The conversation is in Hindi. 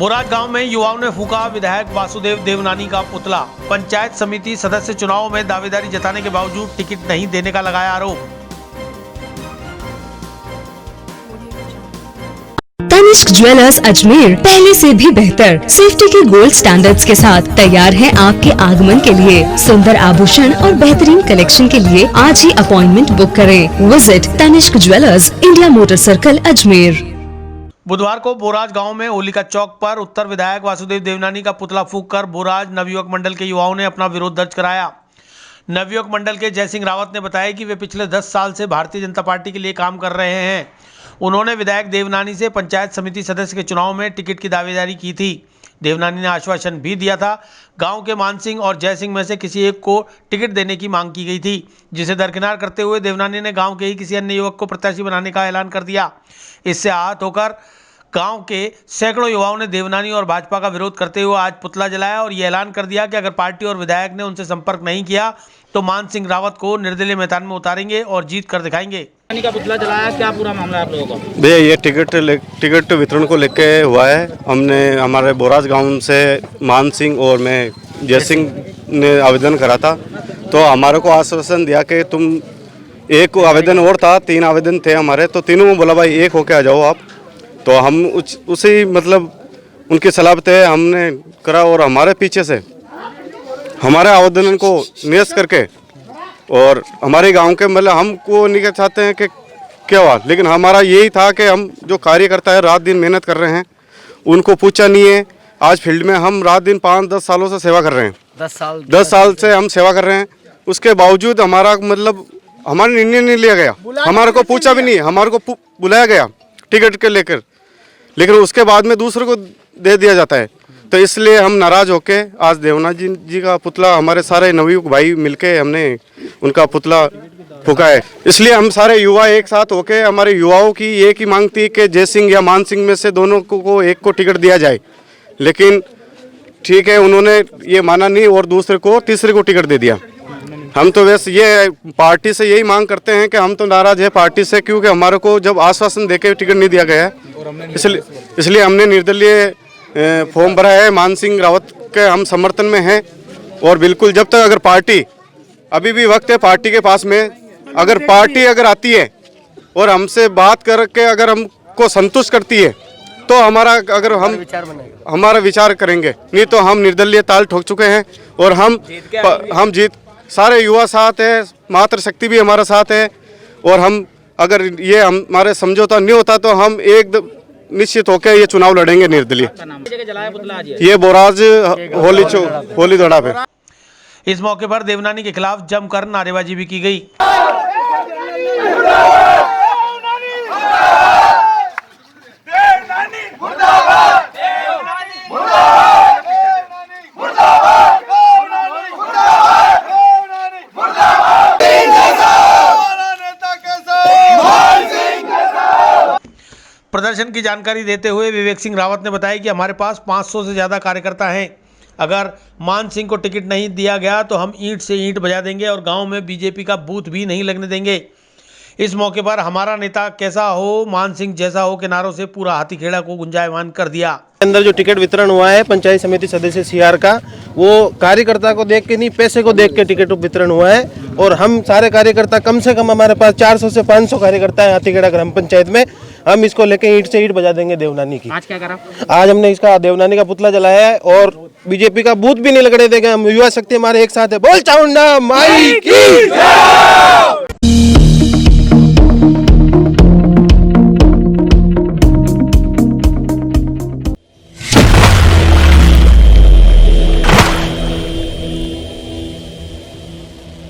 बोराज गांव में युवाओं ने फूका विधायक वासुदेव देवनानी का पुतला। पंचायत समिति सदस्य चुनाव में दावेदारी जताने के बावजूद टिकट नहीं देने का लगाया आरोप। तनिष्क ज्वेलर्स अजमेर पहले से भी बेहतर सेफ्टी के गोल्ड स्टैंडर्ड्स के साथ तैयार है आपके आगमन के लिए। सुंदर आभूषण और बेहतरीन कलेक्शन के लिए आज ही अपॉइंटमेंट बुक करें। Visit Tanishq jewellers, India motor circle, Ajmer. बुधवार को बोराज गांव में होलिका चौक पर उत्तर विधायक वासुदेव देवनानी का पुतला फूंककर बोराज नवयुवक मंडल के युवाओं ने अपना विरोध दर्ज कराया। नवयुवक मंडल के जय सिंह रावत ने बताया कि वे पिछले 10 साल से भारतीय जनता पार्टी के लिए काम कर रहे हैं। उन्होंने विधायक देवनानी से पंचायत समिति सदस्य के चुनाव में टिकट की दावेदारी की थी। देवनानी ने आश्वासन भी दिया था। गांव के मान सिंह और जय सिंह में से किसी एक को टिकट देने की मांग की गई थी, जिसे दरकिनार करते हुए देवनानी ने गांव के ही किसी अन्य युवक को प्रत्याशी बनाने का ऐलान कर दिया। इससे आहत होकर गांव के सैकड़ों युवाओं ने देवनानी और भाजपा का विरोध करते हुए आज पुतला जलाया और ये ऐलान कर दिया कि अगर पार्टी और विधायक ने उनसे संपर्क नहीं किया तो मान सिंह रावत को निर्दलीय मैदान में उतारेंगे और जीत कर दिखाएंगे। का पुतला जलाया, क्या पूरा मामला आप लोगों का? भैया ये टिकट वितरण को लेके हुआ है। हमने हमारे बोराज गांव से मान सिंह और मैं जय सिंह ने आवेदन करा था, तो हमारे को आश्वासन दिया कि तुम एक आवेदन और था, 3 आवेदन थे हमारे, तो तीनों में बोला भाई एक होके आ जाओ आप। तो हम उसी मतलब उनकी सलाह पे हमने करा और हमारे पीछे से हमारे आवेदन को निरस्त करके और हमारे गांव के मतलब हमको नहीं चाहते हैं कि क्या हुआ, लेकिन हमारा यही था कि हम जो कार्यकर्ता है रात दिन मेहनत कर रहे हैं, उनको पूछा नहीं है। आज फील्ड में हम रात दिन 5-10 सालों से सेवा कर रहे हैं। 10 साल से हम सेवा कर रहे हैं। उसके बावजूद हमारा मतलब हमारा निर्णय नहीं लिया गया, हमारे को पूछा भी नहीं, हमारे को बुलाया गया टिकट के लेकर, लेकिन उसके बाद में दूसरे को दे दिया जाता है। तो इसलिए हम नाराज होके आज देवनानी जी का पुतला हमारे सारे नवयुवक भाई मिलके हमने उनका पुतला फूका है। इसलिए हम सारे युवा एक साथ होके, हमारे युवाओं की एक ही मांग थी कि जय सिंह या मान सिंह में से दोनों को एक को टिकट दिया जाए, लेकिन ठीक है उन्होंने ये माना नहीं और दूसरे को तीसरे को टिकट दे दिया। हम तो वैसे ये पार्टी से यही मांग करते हैं कि हम तो नाराज है पार्टी से, क्योंकि हमारे को जब आश्वासन देके टिकट नहीं दिया गया है, इसलिए हमने निर्दलीय फॉर्म भरा है। मान सिंह रावत के हम समर्थन में हैं और बिल्कुल जब तक अगर पार्टी, अभी भी वक्त है पार्टी के पास में, अगर पार्टी अगर आती है और हमसे बात करके अगर हमको संतुष्ट करती है तो हमारा विचार करेंगे, नहीं तो हम निर्दलीय ताल ठोक चुके हैं और हम जीत सारे युवा साथ है, मातृ शक्ति भी हमारा साथ है और हम अगर ये हमारे समझौता नहीं होता तो हम एक निश्चित होकर ये चुनाव लड़ेंगे निर्दलीय। ये बोराज होली दौड़ा पे। इस मौके पर देवनानी के खिलाफ जमकर नारेबाजी भी की गई। प्रदर्शन की जानकारी देते हुए विवेक सिंह रावत ने बताया कि हमारे पास 500 से ज़्यादा कार्यकर्ता हैं। अगर मान सिंह को टिकट नहीं दिया गया तो हम ईंट से ईंट बजा देंगे और गांव में बीजेपी का बूथ भी नहीं लगने देंगे। इस मौके पर हमारा नेता कैसा हो मान सिंह जैसा हो के नारों से पूरा हाथीखेड़ा को गुंजायमान कर दिया। अंदर जो टिकट वितरण हुआ है पंचायत समिति सदस्य सीआर का, वो कार्यकर्ता को देख के नहीं पैसे को देख के टिकट वितरण हुआ है और हम सारे कार्यकर्ता कम से कम हमारे पास 400 से 500 कार्यकर्ता है हाथीखेड़ा ग्राम पंचायत में। हम इसको लेके ईंट से ईंट बजा देंगे देवनानी की। आज क्या करा? आज हमने इसका देवनानी का पुतला जलाया है और बीजेपी का बूथ भी नहीं लगने देंगे। हम युवा शक्ति हमारे एक साथ है। बोल चामुंडा माई की जय।